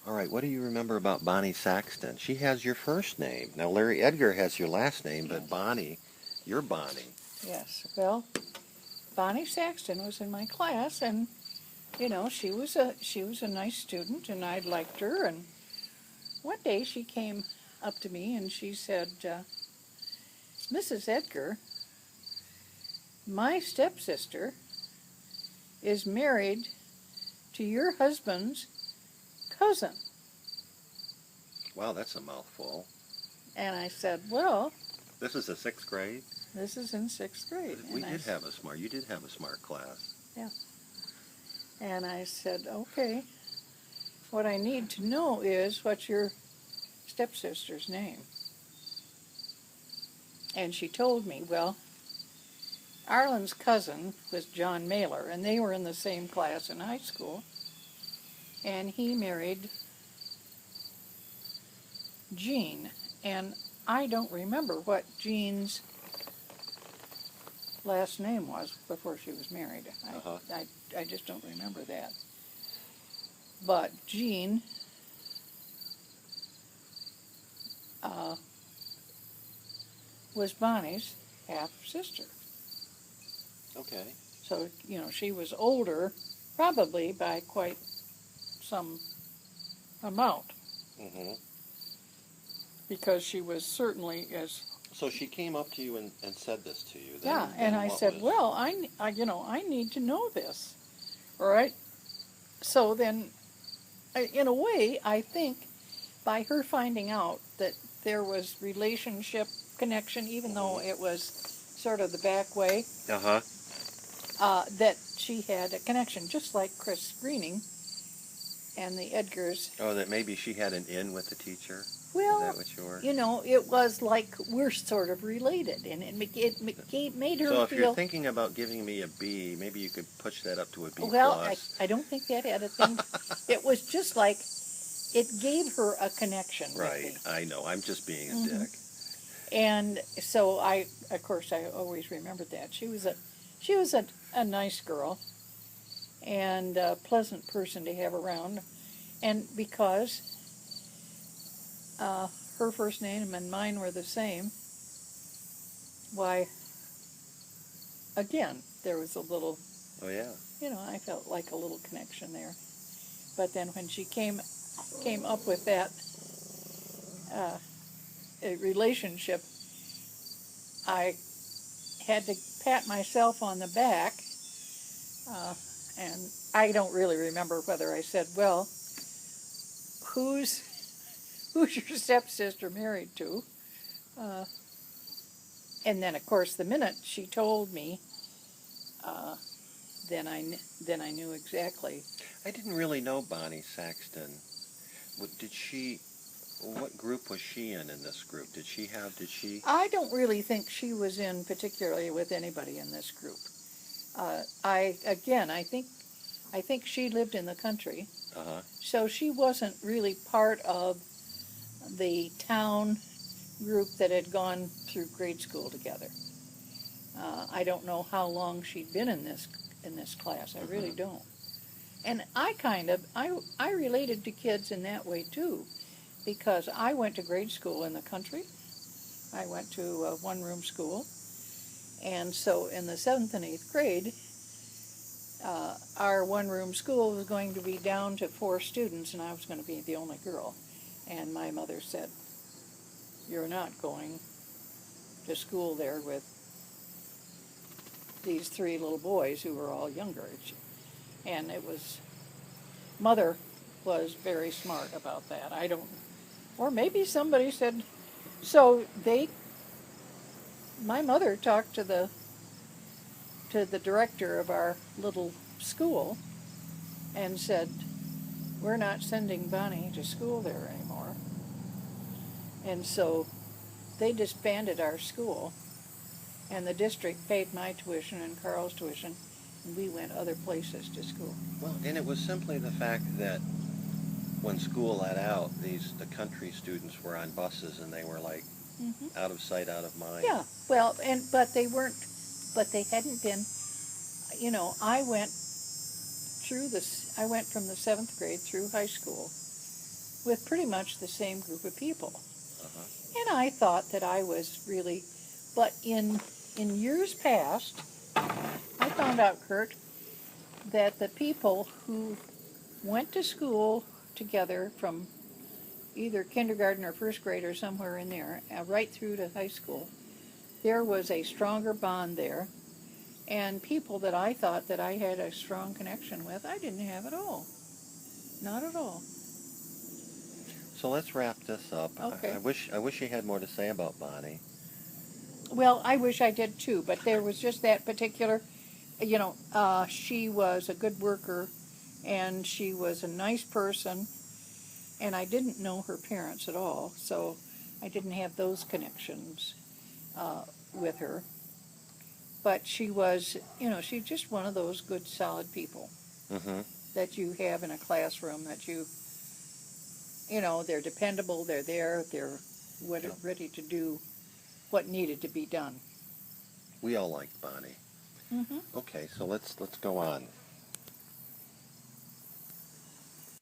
All right, what do you remember about Bonnie Saxton? She has your first name. Now, Larry Edgar has your last name, but Yes. Bonnie, you're Bonnie. Yes. Well, Bonnie Saxton was in my class, and she was a nice student, and I liked her. And one day she came up to me and she said, "Mrs. Edgar, my stepsister is married to your husband's cousin." Wow, that's a mouthful. And I said, "Well, This is the sixth grade? this is in sixth grade." You did have a smart class. Yeah. And I said, "Okay, what I need to know is what's your stepsister's name?" And she told me, well, Arlen's cousin was John Mailer, and they were in the same class in high school. And he married Jean. And I don't remember what Jean's last name was before she was married. I just don't remember that. But Jean was Bonnie's half-sister. Okay. So, she was older, probably by quite some amount, Mm-hmm. because she was certainly as... So she came up to you and said this to you. Yeah, and I said, well, I need to know this, all right? So then, in a way, I think by her finding out that there was relationship connection, even though it was sort of the back way, Uh-huh. that she had a connection, just like Chris Greening and the Edgars. Oh, that maybe she had an in with the teacher? Well, Is that what you were? it was like we're sort of related, and it made her feel... So if you're thinking about giving me a B, maybe you could push that up to a B+. Well, I don't think that had a thing. It was just like it gave her a connection. Right, with me. I know. I'm just being a dick. And so of course, I always remembered that she was a nice girl, and a pleasant person to have around, and because her first name and mine were the same, why, again, there was a little... Oh, yeah. I felt like a little connection there. But then when she came up with that a relationship, I had to pat myself on the back, and I don't really remember whether I said, well, who's your stepsister married to? And then, of course, the minute she told me, then I knew exactly. I didn't really know Bonnie Saxton. What group was she in this group? Did she... I don't really think she was in particularly with anybody in this group. I think she lived in the country, so she wasn't really part of the town group that had gone through grade school together. I don't know how long she'd been in this class. I really don't. And I related to kids in that way too, because I went to grade school in the country. I went to a one-room school, and so in the 7th and 8th grade, our one-room school was going to be down to 4 students, and I was going to be the only girl. And my mother said, "You're not going to school there with these 3 little boys who were all younger." And Mother was very smart about that. Or maybe somebody said, so my mother talked to the director of our little school and said, "We're not sending Bonnie to school there anymore." And so they disbanded our school, and the district paid my tuition and Carl's tuition, and we went other places to school. Well, and it was simply the fact that when school let out, the country students were on buses, and they were like out of sight, out of mind. Yeah, well, but they hadn't been, I went from the 7th grade through high school with pretty much the same group of people. Uh-huh. And I thought that I was really, but in years past, I found out, Kurt, that the people who went to school together from either kindergarten or first grade or somewhere in there, right through to high school, there was a stronger bond there. And people that I thought that I had a strong connection with, I didn't have at all. Not at all. So let's wrap this up. Okay. I wish you had more to say about Bonnie. Well, I wish I did too, but there was just that particular, she was a good worker, and she was a nice person, and I didn't know her parents at all, so I didn't have those connections with her. But she was, she's just one of those good, solid people Mm-hmm. that you have in a classroom that they're dependable, they're there, they're ready to do what needed to be done. We all liked Bonnie. Mm-hmm. Okay, so let's go on.